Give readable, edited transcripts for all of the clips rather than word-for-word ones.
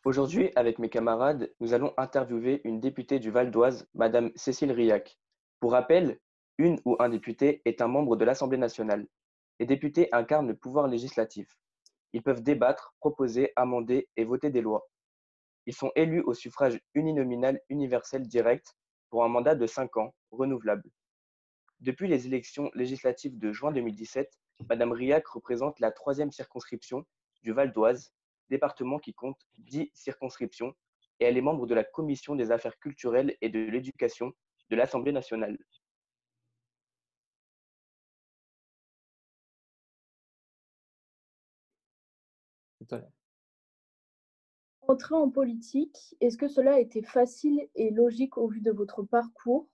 Aujourd'hui, avec mes camarades, nous allons interviewer une députée du Val d'Oise, Madame Cécile Rilhac. Pour rappel, une ou un député est un membre de l'Assemblée nationale. Les députés incarnent le pouvoir législatif. Ils peuvent débattre, proposer, amender et voter des lois. Ils sont élus au suffrage uninominal universel direct pour un mandat de 5 ans, renouvelable. Depuis les élections législatives de juin 2017, Madame Rilhac représente la troisième circonscription du Val d'Oise, département qui compte 10 circonscriptions, et elle est membre de la Commission des affaires culturelles et de l'éducation de l'Assemblée nationale. Entrer en politique, est-ce que cela a été facile et logique au vu de votre parcours?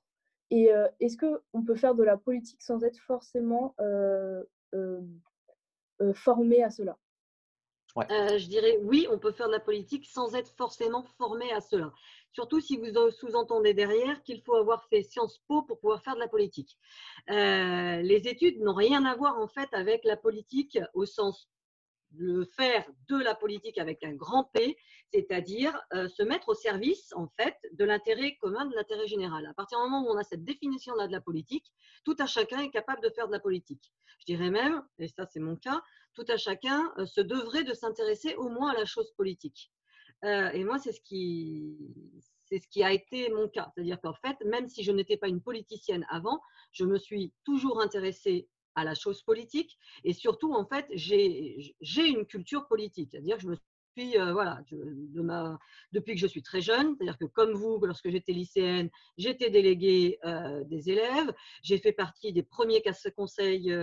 Et est-ce qu'on peut faire de la politique sans être forcément formé à cela? Ouais. Je dirais oui, on peut faire de la politique sans être forcément formé à cela. Surtout si vous sous-entendez derrière qu'il faut avoir fait Sciences Po pour pouvoir faire de la politique. Les études n'ont rien à voir en fait avec la politique au sens de faire de la politique avec un grand P, c'est-à-dire se mettre au service en fait de l'intérêt commun, de l'intérêt général. À partir du moment où on a cette définition-là de la politique, tout à chacun est capable de faire de la politique. Je dirais même, et ça c'est mon cas, tout à chacun se devrait de s'intéresser au moins à la chose politique. Et moi, c'est ce qui a été mon cas. C'est-à-dire qu'en fait, même si je n'étais pas une politicienne avant, je me suis toujours intéressée à la chose politique et surtout, en fait, j'ai une culture politique. C'est-à-dire que je me suis, voilà, depuis que je suis très jeune, c'est-à-dire que comme vous, lorsque j'étais lycéenne, j'étais déléguée des élèves. J'ai fait partie des premiers conseils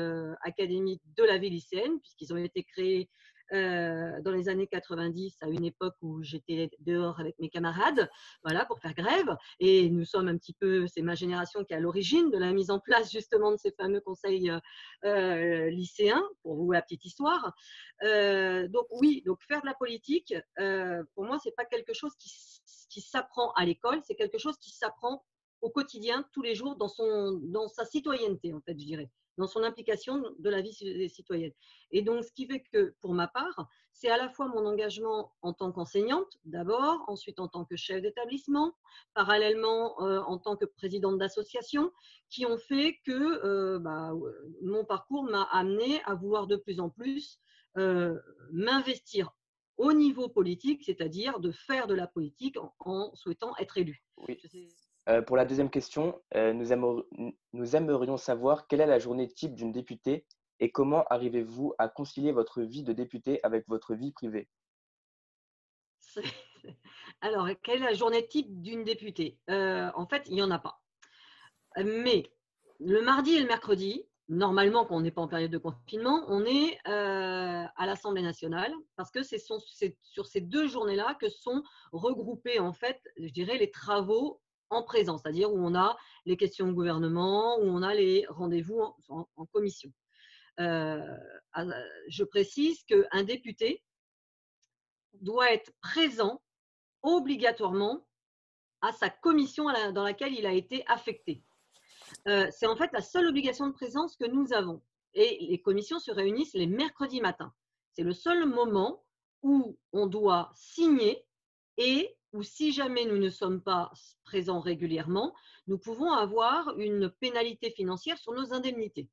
académiques de la vie lycéenne, puisqu'ils ont été créés dans les années 90, à une époque où j'étais dehors avec mes camarades, voilà, pour faire grève. Et nous sommes un petit peu, c'est ma génération qui est à l'origine de la mise en place justement de ces fameux conseils lycéens, pour vous la petite histoire. Donc oui, donc faire de la politique, pour moi, c'est pas quelque chose qui s'apprend à l'école, c'est quelque chose qui s'apprend au quotidien, tous les jours, dans sa citoyenneté, en fait, je dirais, dans son implication de la vie citoyenne. Et donc, ce qui fait que, pour ma part, c'est à la fois mon engagement en tant qu'enseignante, d'abord, ensuite en tant que chef d'établissement, parallèlement en tant que présidente d'association, qui ont fait que mon parcours m'a amené à vouloir de plus en plus m'investir au niveau politique, c'est-à-dire de faire de la politique en souhaitant être élue. Oui. Pour la deuxième question, nous aimerions savoir quelle est la journée type d'une députée et comment arrivez-vous à concilier votre vie de députée avec votre vie privée? Alors, quelle est la journée type d'une députée? En fait, il n'y en a pas. Mais le mardi et le mercredi, normalement, quand on n'est pas en période de confinement, on est à l'Assemblée nationale parce que c'est sur ces deux journées-là que sont regroupés, en fait, je dirais, les travaux en présence, c'est-à-dire où on a les questions au gouvernement, où on a les rendez-vous en commission. Je précise qu'un député doit être présent obligatoirement à sa commission dans laquelle il a été affecté. C'est en fait la seule obligation de présence que nous avons. Et les commissions se réunissent les mercredis matins. C'est le seul moment où on doit signer et où si jamais nous ne sommes pas présents régulièrement, nous pouvons avoir une pénalité financière sur nos indemnités.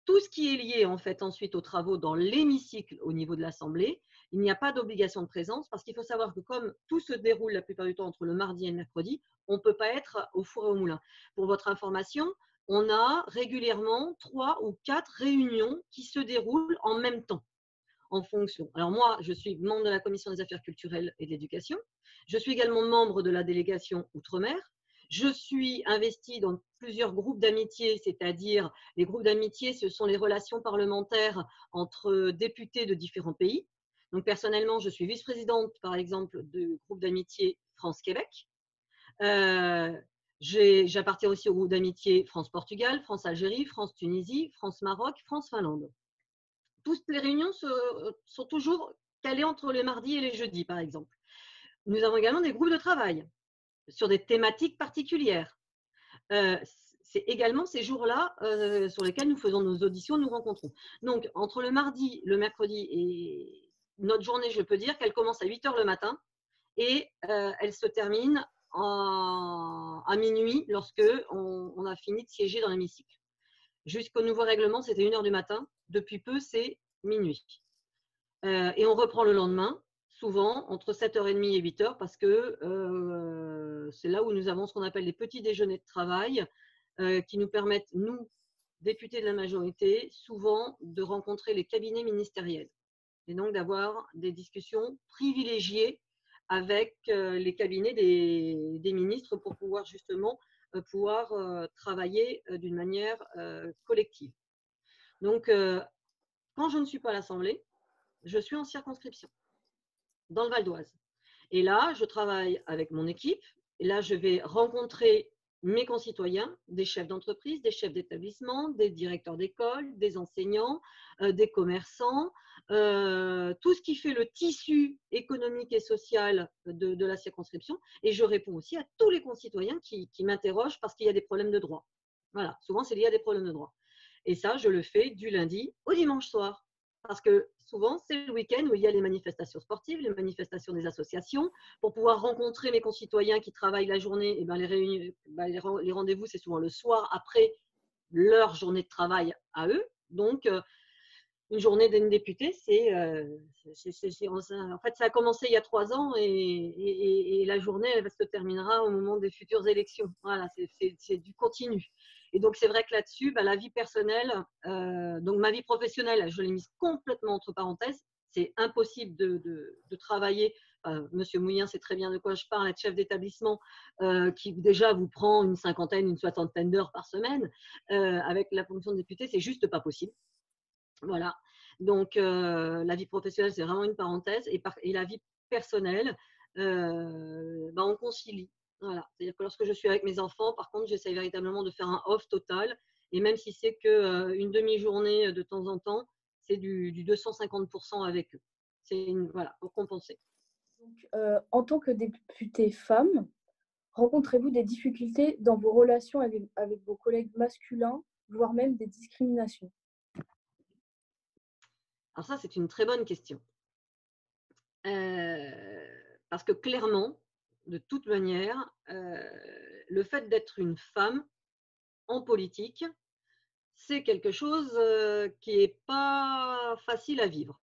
Tout ce qui est lié en fait ensuite aux travaux dans l'hémicycle au niveau de l'Assemblée, il n'y a pas d'obligation de présence parce qu'il faut savoir que comme tout se déroule la plupart du temps entre le mardi et le mercredi, on ne peut pas être au four et au moulin. Pour votre information, on a régulièrement 3 ou 4 réunions qui se déroulent en même temps en fonction. Alors moi, je suis membre de la Commission des affaires culturelles et de l'éducation. Je suis également membre de la délégation Outre-mer. Je suis investie dans plusieurs groupes d'amitié, c'est-à-dire les groupes d'amitié, ce sont les relations parlementaires entre députés de différents pays. Donc personnellement, je suis vice-présidente, par exemple, du groupe d'amitié France-Québec. J'appartiens aussi au groupe d'amitié France-Portugal, France-Algérie, France-Tunisie, France-Maroc, France-Finlande. Toutes les réunions sont toujours calées entre les mardis et les jeudis, par exemple. Nous avons également des groupes de travail sur des thématiques particulières. C'est également ces jours-là sur lesquels nous faisons nos auditions, nous rencontrons. Donc, entre le mardi, le mercredi et notre journée, je peux dire qu'elle commence à 8 h le matin et elle se termine à minuit lorsque on a fini de siéger dans l'hémicycle. Jusqu'au nouveau règlement, c'était 1h du matin. Depuis peu, c'est minuit. Et on reprend le lendemain, souvent entre 7h30 et 8h, parce que c'est là où nous avons ce qu'on appelle les petits déjeuners de travail qui nous permettent, nous, députés de la majorité, souvent de rencontrer les cabinets ministériels et donc d'avoir des discussions privilégiées avec les cabinets des ministres pour pouvoir justement travailler d'une manière collective. Donc, quand je ne suis pas à l'Assemblée, je suis en circonscription, dans le Val d'Oise. Et là, je travaille avec mon équipe. Et là, je vais rencontrer mes concitoyens, des chefs d'entreprise, des chefs d'établissement, des directeurs d'école, des enseignants, des commerçants, tout ce qui fait le tissu économique et social de la circonscription. Et je réponds aussi à tous les concitoyens qui m'interrogent parce qu'il y a des problèmes de droit. Voilà, souvent c'est lié à des problèmes de droit. Et ça, je le fais du lundi au dimanche soir. Parce que souvent, c'est le week-end où il y a les manifestations sportives, les manifestations des associations. Pour pouvoir rencontrer mes concitoyens qui travaillent la journée, et ben les rendez-vous, c'est souvent le soir après leur journée de travail à eux. Donc, une journée d'une députée, en fait, ça a commencé il y a 3 ans et la journée, elle se terminera au moment des futures élections. Voilà, c'est du continu. Et donc, c'est vrai que là-dessus, la vie personnelle, donc ma vie professionnelle, je l'ai mise complètement entre parenthèses. C'est impossible de travailler. Monsieur Mouillin sait très bien de quoi je parle, être chef d'établissement qui déjà vous prend une 50aine, une 60aine d'heures par semaine. Avec la fonction de député, c'est juste pas possible. Voilà. Donc, la vie professionnelle, c'est vraiment une parenthèse. Et la vie personnelle, on concilie. Voilà. C'est-à-dire que lorsque je suis avec mes enfants, par contre, j'essaie véritablement de faire un off total. Et même si c'est qu'une demi-journée de temps en temps, c'est du 250% avec eux. Voilà, pour compenser. Donc, en tant que députée femme, rencontrez-vous des difficultés dans vos relations avec vos collègues masculins, voire même des discriminations? Alors ça, c'est une très bonne question. Parce que clairement, de toute manière, le fait d'être une femme en politique, c'est quelque chose qui n'est pas facile à vivre.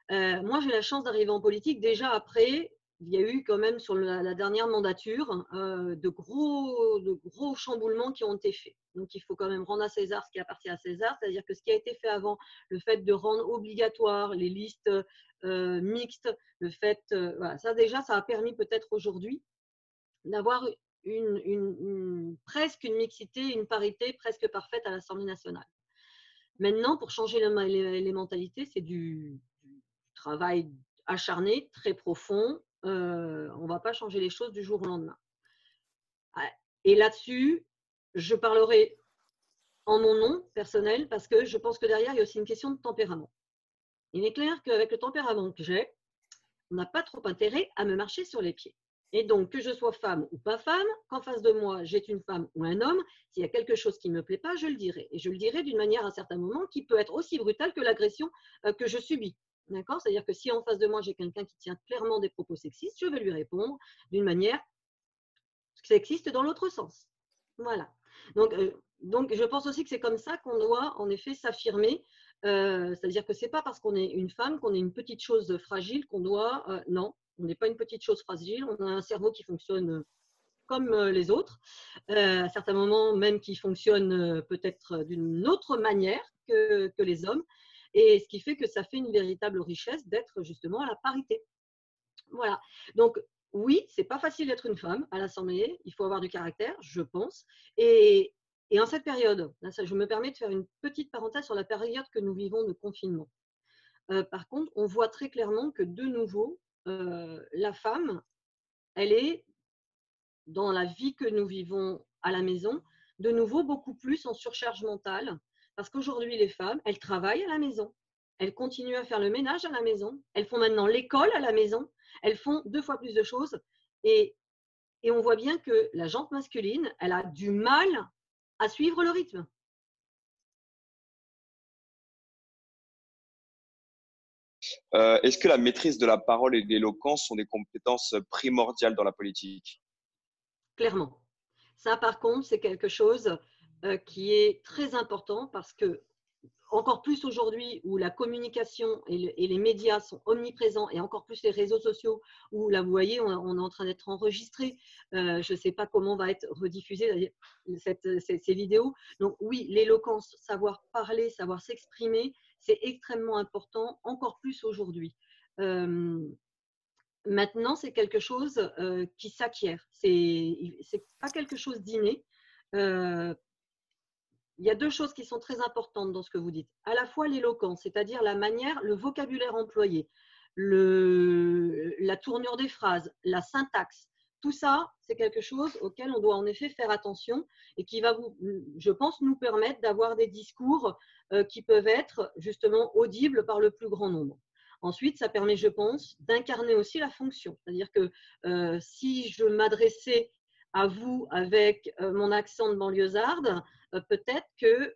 Moi, j'ai la chance d'arriver en politique déjà après. Il y a eu quand même sur la dernière mandature de gros chamboulements qui ont été faits. Donc, il faut quand même rendre à César ce qui appartient à César, c'est-à-dire que ce qui a été fait avant, le fait de rendre obligatoire les listes mixtes, le fait, voilà, ça déjà, ça a permis peut-être aujourd'hui d'avoir presque une mixité, une parité presque parfaite à l'Assemblée nationale. Maintenant, pour changer les mentalités, c'est du travail acharné, très profond. On ne va pas changer les choses du jour au lendemain. Et là-dessus, je parlerai en mon nom personnel parce que je pense que derrière, il y a aussi une question de tempérament. Il est clair qu'avec le tempérament que j'ai, on n'a pas trop intérêt à me marcher sur les pieds. Et donc, que je sois femme ou pas femme, qu'en face de moi, j'ai une femme ou un homme, s'il y a quelque chose qui ne me plaît pas, je le dirai. Et je le dirai d'une manière à certains moments qui peut être aussi brutale que l'agression que je subis. D'accord ? C'est-à-dire que si en face de moi, j'ai quelqu'un qui tient clairement des propos sexistes, je vais lui répondre d'une manière sexiste dans l'autre sens. Voilà. Donc, je pense aussi que c'est comme ça qu'on doit en effet s'affirmer. C'est-à-dire que ce n'est pas parce qu'on est une femme qu'on est une petite chose fragile qu'on doit… non, on n'est pas une petite chose fragile. On a un cerveau qui fonctionne comme les autres. À certains moments, même qui fonctionne peut-être d'une autre manière que les hommes. Et ce qui fait que ça fait une véritable richesse d'être justement à la parité. Voilà. Donc, oui, c'est pas facile d'être une femme à l'Assemblée. Il faut avoir du caractère, je pense. Et en cette période, là, je me permets de faire une petite parenthèse sur la période que nous vivons de confinement. Par contre, on voit très clairement que de nouveau, la femme, elle est dans la vie que nous vivons à la maison, de nouveau beaucoup plus en surcharge mentale. Parce qu'aujourd'hui, les femmes, elles travaillent à la maison. Elles continuent à faire le ménage à la maison. Elles font maintenant l'école à la maison. Elles font 2 fois plus de choses. Et on voit bien que la jante masculine, elle a du mal à suivre le rythme. Est-ce que la maîtrise de la parole et de l'éloquence sont des compétences primordiales dans la politique? Clairement. Ça, par contre, c'est quelque chose qui est très important parce que, encore plus aujourd'hui où la communication et les médias sont omniprésents et encore plus les réseaux sociaux où là, vous voyez, on est en train d'être enregistré. Je ne sais pas comment va être rediffusée ces vidéos. Donc oui, l'éloquence, savoir parler, savoir s'exprimer, c'est extrêmement important, encore plus aujourd'hui. Maintenant, c'est quelque chose qui s'acquiert. C'est pas quelque chose d'inné. Il y a deux choses qui sont très importantes dans ce que vous dites. À la fois l'éloquence, c'est-à-dire la manière, le vocabulaire employé, la tournure des phrases, la syntaxe. Tout ça, c'est quelque chose auquel on doit en effet faire attention et qui va, je pense, nous permettre d'avoir des discours qui peuvent être justement audibles par le plus grand nombre. Ensuite, ça permet, je pense, d'incarner aussi la fonction. C'est-à-dire que si je m'adressais à vous avec mon accent de banlieusarde, peut-être que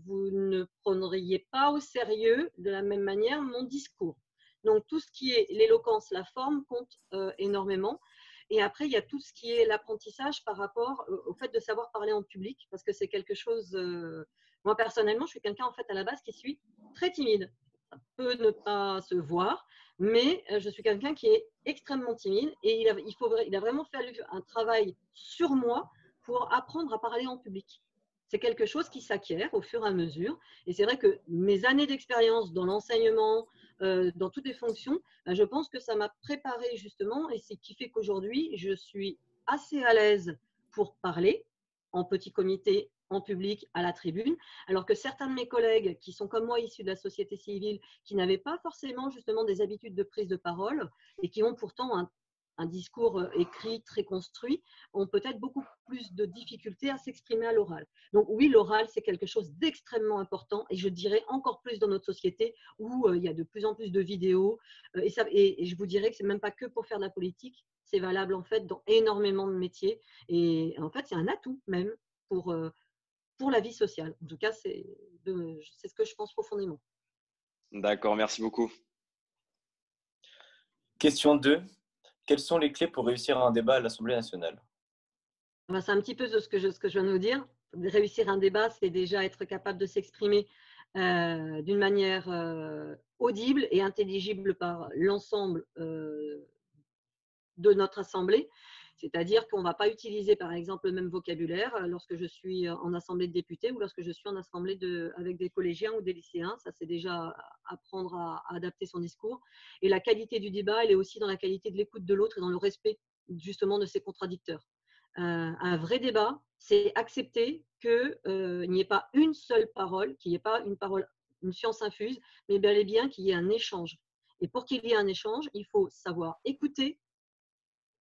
vous ne prendriez pas au sérieux de la même manière mon discours. Donc, tout ce qui est l'éloquence, la forme compte énormément. Et après, il y a tout ce qui est l'apprentissage par rapport au fait de savoir parler en public, parce que c'est quelque chose… moi, personnellement, je suis quelqu'un, en fait, à la base, qui suis très timide. Ça peut ne pas se voir, mais je suis quelqu'un qui est extrêmement timide et il a vraiment fallu un travail sur moi pour apprendre à parler en public. C'est quelque chose qui s'acquiert au fur et à mesure. Et c'est vrai que mes années d'expérience dans l'enseignement, dans toutes les fonctions, je pense que ça m'a préparé justement et c'est ce qui fait qu'aujourd'hui, je suis assez à l'aise pour parler en petit comité, en public, à la tribune, alors que certains de mes collègues qui sont comme moi issus de la société civile, qui n'avaient pas forcément justement des habitudes de prise de parole et qui ont pourtant un discours écrit très construit, ont peut-être beaucoup plus de difficultés à s'exprimer à l'oral. Donc oui, l'oral, c'est quelque chose d'extrêmement important et je dirais encore plus dans notre société où il y a de plus en plus de vidéos et je vous dirais que c'est même pas que pour faire de la politique, c'est valable en fait dans énormément de métiers et en fait, c'est un atout même pour la vie sociale. En tout cas, c'est ce que je pense profondément. D'accord, merci beaucoup. Question 2. Quelles sont les clés pour réussir un débat à l'Assemblée nationale? C'est un petit peu ce que je viens de vous dire. Réussir un débat, c'est déjà être capable de s'exprimer d'une manière audible et intelligible par l'ensemble de notre Assemblée. C'est-à-dire qu'on ne va pas utiliser, par exemple, le même vocabulaire lorsque je suis en assemblée de députés ou lorsque je suis en assemblée avec des collégiens ou des lycéens. Ça, c'est déjà apprendre à adapter son discours. Et la qualité du débat, elle est aussi dans la qualité de l'écoute de l'autre et dans le respect, justement, de ses contradicteurs. Un vrai débat, c'est accepter qu'il n'y ait pas une seule parole, qu'il n'y ait pas une parole, une science infuse, mais bel et bien qu'il y ait un échange. Et pour qu'il y ait un échange, il faut savoir écouter,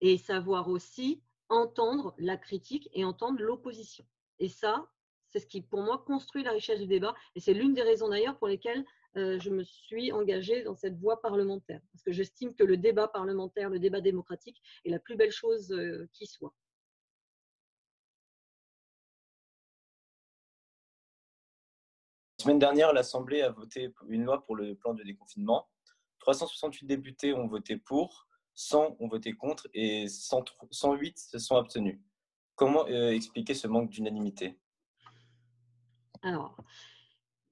et savoir aussi entendre la critique et entendre l'opposition. Et ça, c'est ce qui, pour moi, construit la richesse du débat. Et c'est l'une des raisons d'ailleurs pour lesquelles je me suis engagée dans cette voie parlementaire. Parce que j'estime que le débat parlementaire, le débat démocratique est la plus belle chose qui soit. La semaine dernière, l'Assemblée a voté une loi pour le plan de déconfinement. 368 députés ont voté pour, 100 ont voté contre et 108 se sont abstenus. Comment expliquer ce manque d'unanimité? Alors,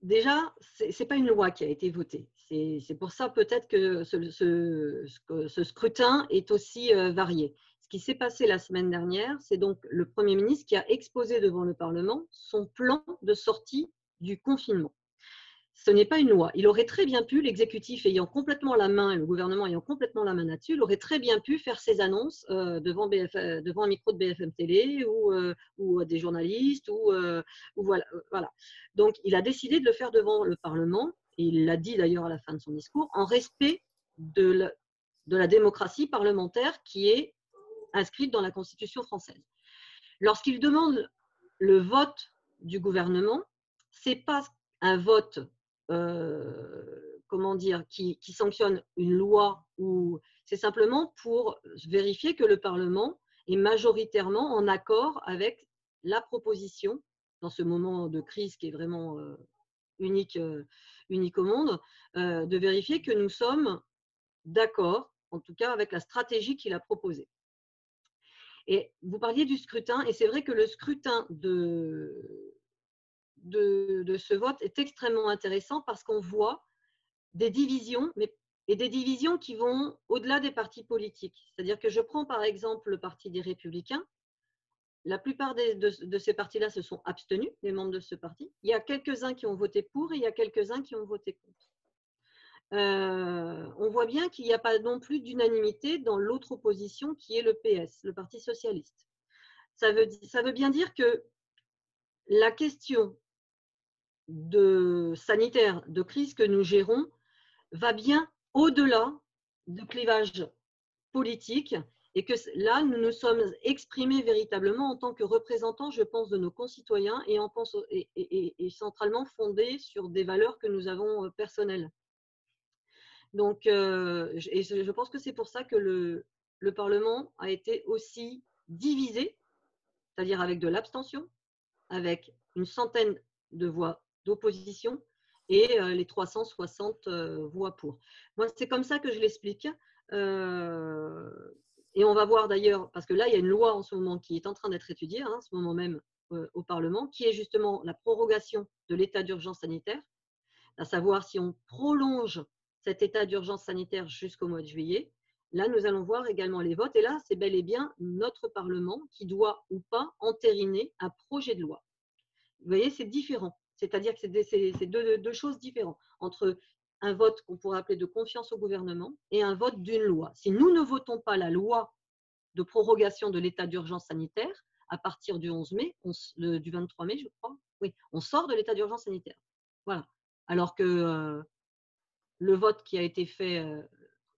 déjà, ce n'est pas une loi qui a été votée. C'est pour ça peut-être que ce scrutin est aussi varié. Ce qui s'est passé la semaine dernière, c'est donc le Premier ministre qui a exposé devant le Parlement son plan de sortie du confinement. Ce n'est pas une loi. Il aurait très bien pu, l'exécutif ayant complètement la main et le gouvernement ayant complètement la main là-dessus, il aurait très bien pu faire ses annonces devant un micro de BFM Télé ou des journalistes. Voilà. Donc, il a décidé de le faire devant le Parlement. Et il l'a dit d'ailleurs à la fin de son discours, en respect de la démocratie parlementaire qui est inscrite dans la Constitution française. Lorsqu'il demande le vote du gouvernement, ce n'est pas un vote qui sanctionne une loi, ou c'est simplement pour vérifier que le Parlement est majoritairement en accord avec la proposition dans ce moment de crise qui est vraiment unique au monde, de vérifier que nous sommes d'accord, en tout cas avec la stratégie qu'il a proposée. Et vous parliez du scrutin, et c'est vrai que le scrutin de ce vote est extrêmement intéressant parce qu'on voit des divisions, et des divisions qui vont au-delà des partis politiques. C'est-à-dire que je prends par exemple le Parti des Républicains. La plupart de ces partis-là se sont abstenus, les membres de ce parti. Il y a quelques-uns qui ont voté pour et il y a quelques-uns qui ont voté contre. On voit bien qu'il n'y a pas non plus d'unanimité dans l'autre opposition qui est le PS, le Parti socialiste. Ça veut bien dire que la question sanitaire, de crise que nous gérons, va bien au-delà de clivages politiques et que là, nous nous sommes exprimés véritablement en tant que représentants, je pense, de nos concitoyens et centralement fondés sur des valeurs que nous avons personnelles. Donc, je pense que c'est pour ça que le Parlement a été aussi divisé, c'est-à-dire avec de l'abstention, avec une centaine de voix d'opposition et les 360 voix pour. Moi, c'est comme ça que je l'explique. Et on va voir d'ailleurs, parce que là, il y a une loi en ce moment qui est en train d'être étudiée, en ce moment même au Parlement, qui est justement la prorogation de l'état d'urgence sanitaire, à savoir si on prolonge cet état d'urgence sanitaire jusqu'au mois de juillet. Là, nous allons voir également les votes. Et là, c'est bel et bien notre Parlement qui doit ou pas entériner un projet de loi. Vous voyez, c'est différent. C'est-à-dire que c'est deux choses différentes entre un vote qu'on pourrait appeler de confiance au gouvernement et un vote d'une loi. Si nous ne votons pas la loi de prorogation de l'état d'urgence sanitaire, à partir du 11 mai, du 23 mai, je crois, oui, on sort de l'état d'urgence sanitaire. Voilà. Alors que le vote qui a été fait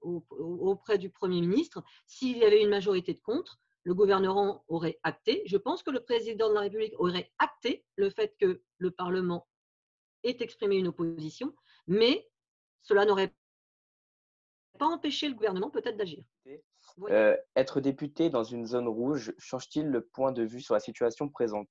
auprès du Premier ministre, s'il y avait une majorité de contre, le gouvernement aurait acté, je pense que le président de la République aurait acté le fait que le Parlement ait exprimé une opposition, mais cela n'aurait pas empêché le gouvernement peut-être d'agir. Être député dans une zone rouge change-t-il le point de vue sur la situation présente?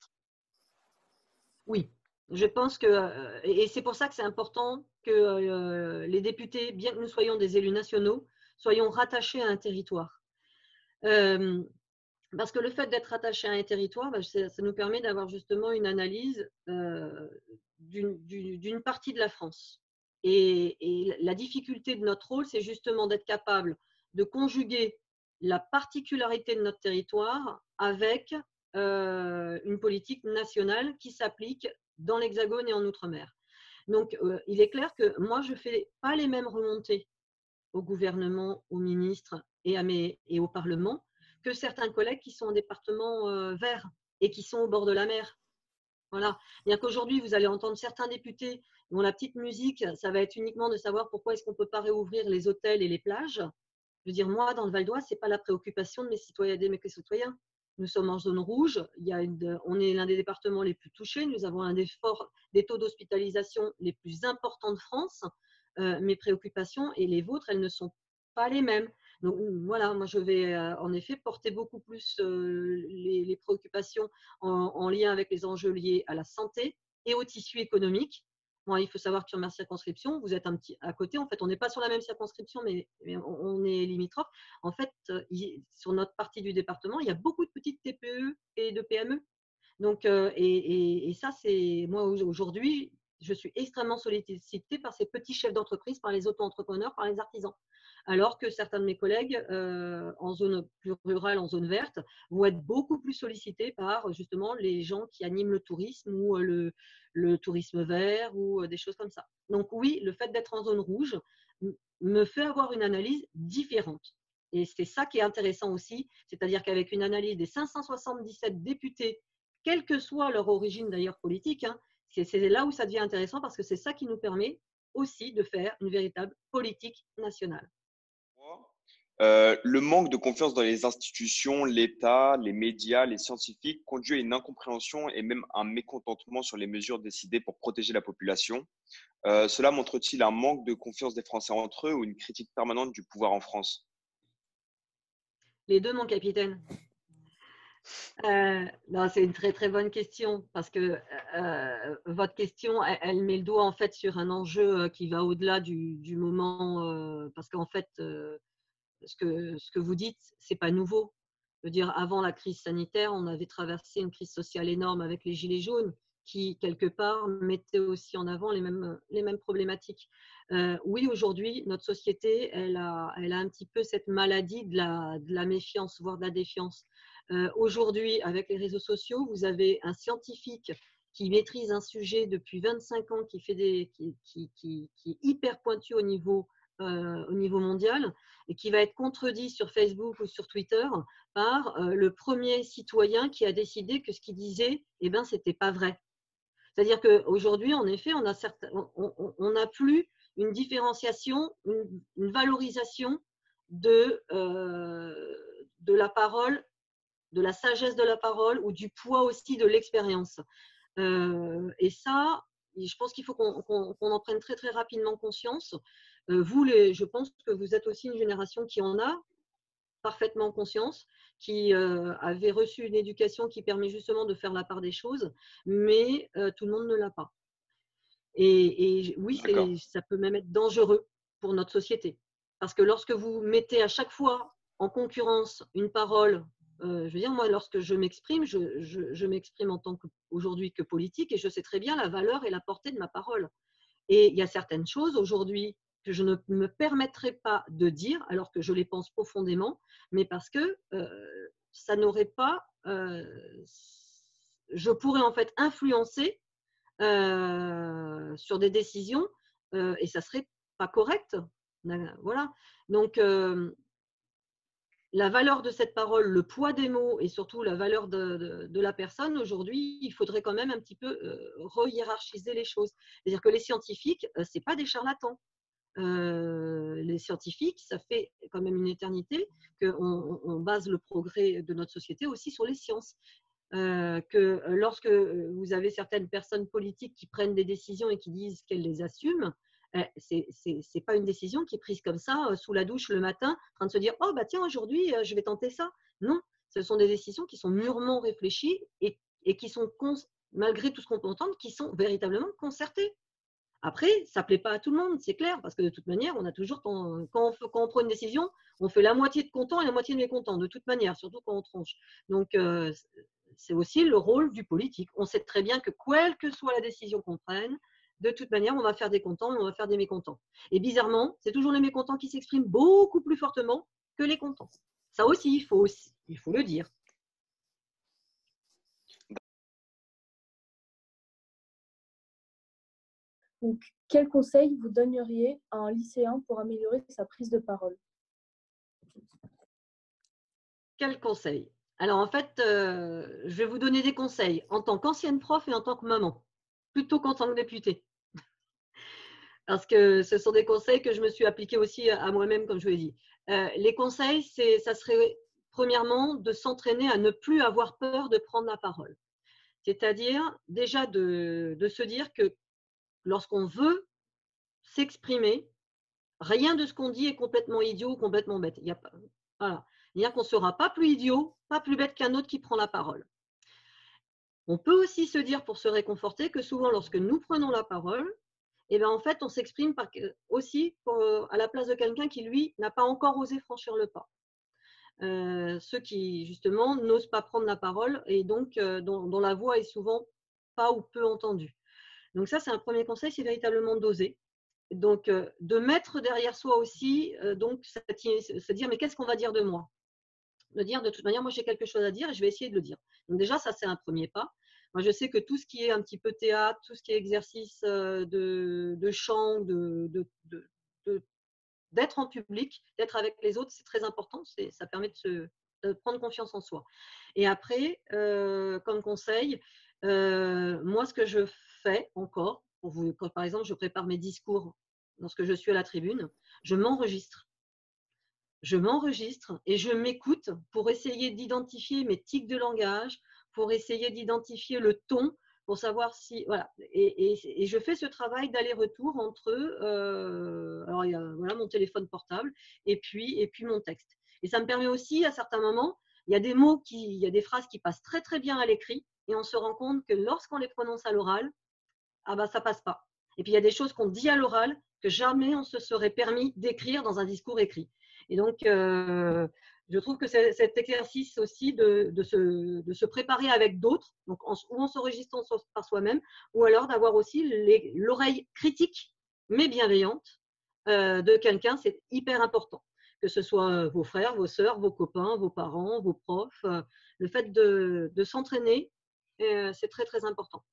Oui, je pense que, et c'est pour ça que c'est important que les députés, bien que nous soyons des élus nationaux, soyons rattachés à un territoire. Parce que le fait d'être attaché à un territoire, ça nous permet d'avoir justement une analyse d'une partie de la France. Et la difficulté de notre rôle, c'est justement d'être capable de conjuguer la particularité de notre territoire avec une politique nationale qui s'applique dans l'Hexagone et en Outre-mer. Donc, il est clair que moi, je ne fais pas les mêmes remontées au gouvernement, aux ministres et au Parlement que certains collègues qui sont en département vert et qui sont au bord de la mer. Voilà. Bien qu'aujourd'hui, vous allez entendre certains députés dont la petite musique, ça va être uniquement de savoir pourquoi est-ce qu'on ne peut pas réouvrir les hôtels et les plages. Je veux dire, moi, dans le Val d'Oise, ce n'est pas la préoccupation de mes citoyens et de mes citoyens. Nous sommes en zone rouge, on est l'un des départements les plus touchés, nous avons un des taux d'hospitalisation les plus importants de France. Mes préoccupations et les vôtres, elles ne sont pas les mêmes. Donc voilà, moi je vais en effet porter beaucoup plus les préoccupations en lien avec les enjeux liés à la santé et au tissu économique. Moi, il faut savoir que sur ma circonscription, vous êtes un petit à côté. En fait, on n'est pas sur la même circonscription, mais on est limitrophe. En fait, sur notre partie du département, il y a beaucoup de petites TPE et de PME. Donc, et ça, c'est moi aujourd'hui, je suis extrêmement sollicitée par ces petits chefs d'entreprise, par les auto-entrepreneurs, par les artisans. Alors que certains de mes collègues en zone plus rurale, en zone verte, vont être beaucoup plus sollicités par justement les gens qui animent le tourisme ou le tourisme vert ou des choses comme ça. Donc oui, le fait d'être en zone rouge me fait avoir une analyse différente. Et c'est ça qui est intéressant aussi, c'est-à-dire qu'avec une analyse des 577 députés, quelle que soit leur origine d'ailleurs politique, c'est là où ça devient intéressant parce que c'est ça qui nous permet aussi de faire une véritable politique nationale. Le manque de confiance dans les institutions, l'État, les médias, les scientifiques conduit à une incompréhension et même un mécontentement sur les mesures décidées pour protéger la population. Cela montre-t-il un manque de confiance des Français entre eux ou une critique permanente du pouvoir en France? Les deux, mon capitaine. Non, c'est une très très bonne question parce que votre question, elle met le doigt en fait sur un enjeu qui va au-delà du moment, parce qu'en fait, ce que vous dites, c'est pas nouveau. Je veux dire, avant la crise sanitaire, on avait traversé une crise sociale énorme avec les gilets jaunes qui, quelque part, mettaient aussi en avant les mêmes problématiques. Oui, aujourd'hui, notre société, elle a un petit peu cette maladie de la méfiance, voire de la défiance. Aujourd'hui, avec les réseaux sociaux, vous avez un scientifique qui maîtrise un sujet depuis 25 ans, qui est hyper pointu au niveau mondial et qui va être contredit sur Facebook ou sur Twitter par le premier citoyen qui a décidé que ce qu'il disait, eh ben, c'était pas vrai. C'est-à-dire qu'aujourd'hui, en effet, on n'a plus une différenciation, une valorisation de la parole, de la sagesse de la parole ou du poids aussi de l'expérience. Et ça, je pense qu'il faut qu'on en prenne très très rapidement conscience. Je pense que vous êtes aussi une génération qui en a parfaitement conscience, qui avait reçu une éducation qui permet justement de faire la part des choses, mais tout le monde ne l'a pas. Et oui, ça peut même être dangereux pour notre société. Parce que lorsque vous mettez à chaque fois en concurrence une parole, je veux dire, moi, lorsque je m'exprime, je m'exprime en tant qu'aujourd'hui que politique et je sais très bien la valeur et la portée de ma parole. Et il y a certaines choses aujourd'hui que je ne me permettrai pas de dire, alors que je les pense profondément, mais parce que ça n'aurait pas… je pourrais en fait influencer sur des décisions et ça serait pas correct. Voilà. Donc, la valeur de cette parole, le poids des mots et surtout la valeur de la personne, aujourd'hui, il faudrait quand même un petit peu re-hiérarchiser les choses. C'est-à-dire que les scientifiques, ce n'est pas des charlatans. Les scientifiques, ça fait quand même une éternité qu'on base le progrès de notre société aussi sur les sciences. Que lorsque vous avez certaines personnes politiques qui prennent des décisions et qui disent qu'elles les assument, c'est pas une décision qui est prise comme ça sous la douche le matin, en train de se dire oh bah tiens aujourd'hui je vais tenter ça. Non, ce sont des décisions qui sont mûrement réfléchies et qui sont malgré tout ce qu'on peut entendre, qui sont véritablement concertées. Après, ça ne plaît pas à tout le monde, c'est clair, parce que de toute manière, on a toujours quand on prend une décision, on fait la moitié de content et la moitié de mécontent, de toute manière, surtout quand on tranche. Donc, c'est aussi le rôle du politique. On sait très bien que quelle que soit la décision qu'on prenne, de toute manière, on va faire des contents et on va faire des mécontents. Et bizarrement, c'est toujours les mécontents qui s'expriment beaucoup plus fortement que les contents. Ça aussi, il faut le dire. Donc, quel conseil vous donneriez à un lycéen pour améliorer sa prise de parole? Quel conseil? Alors, en fait, je vais vous donner des conseils en tant qu'ancienne prof et en tant que maman, plutôt qu'en tant que députée. Parce que ce sont des conseils que je me suis appliqués aussi à moi-même, comme je vous l'ai dit. Les conseils, ça serait premièrement de s'entraîner à ne plus avoir peur de prendre la parole. C'est-à-dire déjà de se dire que lorsqu'on veut s'exprimer, rien de ce qu'on dit est complètement idiot ou complètement bête. Il y a pas, voilà. C'est-à-dire qu'on ne sera pas plus idiot, pas plus bête qu'un autre qui prend la parole. On peut aussi se dire, pour se réconforter, que souvent, lorsque nous prenons la parole, eh bien, en fait, on s'exprime aussi à la place de quelqu'un qui, lui, n'a pas encore osé franchir le pas. Ceux qui, justement, n'osent pas prendre la parole et donc dont la voix est souvent pas ou peu entendue. Donc ça, c'est un premier conseil, c'est véritablement d'oser. Donc, de mettre derrière soi aussi, donc, se dire, mais qu'est-ce qu'on va dire de moi? De dire, de toute manière, moi, j'ai quelque chose à dire et je vais essayer de le dire. Donc, déjà, ça, c'est un premier pas. Moi, je sais que tout ce qui est un petit peu théâtre, tout ce qui est exercice de chant, d'être en public, d'être avec les autres, c'est très important. Ça permet de prendre confiance en soi. Et après, comme conseil, moi, ce que je fais encore, quand par exemple je prépare mes discours lorsque je suis à la tribune, je m'enregistre. Je m'enregistre et je m'écoute pour essayer d'identifier mes tics de langage, pour essayer d'identifier le ton, pour savoir si… Voilà. Et je fais ce travail d'aller-retour entre alors il y a, voilà, mon téléphone portable et puis mon texte. Et ça me permet aussi, à certains moments, Il y a des mots, il y a des phrases qui passent très très bien à l'écrit et on se rend compte que lorsqu'on les prononce à l'oral, ah bah, ça passe pas. Et puis il y a des choses qu'on dit à l'oral que jamais on se serait permis d'écrire dans un discours écrit. Et donc, je trouve que cet exercice aussi de se préparer avec d'autres, donc ou en s'enregistrant par soi-même, ou alors d'avoir aussi l'oreille critique, mais bienveillante, de quelqu'un, c'est hyper important. Que ce soit vos frères, vos sœurs, vos copains, vos parents, vos profs. Le fait de s'entraîner, c'est très, très important.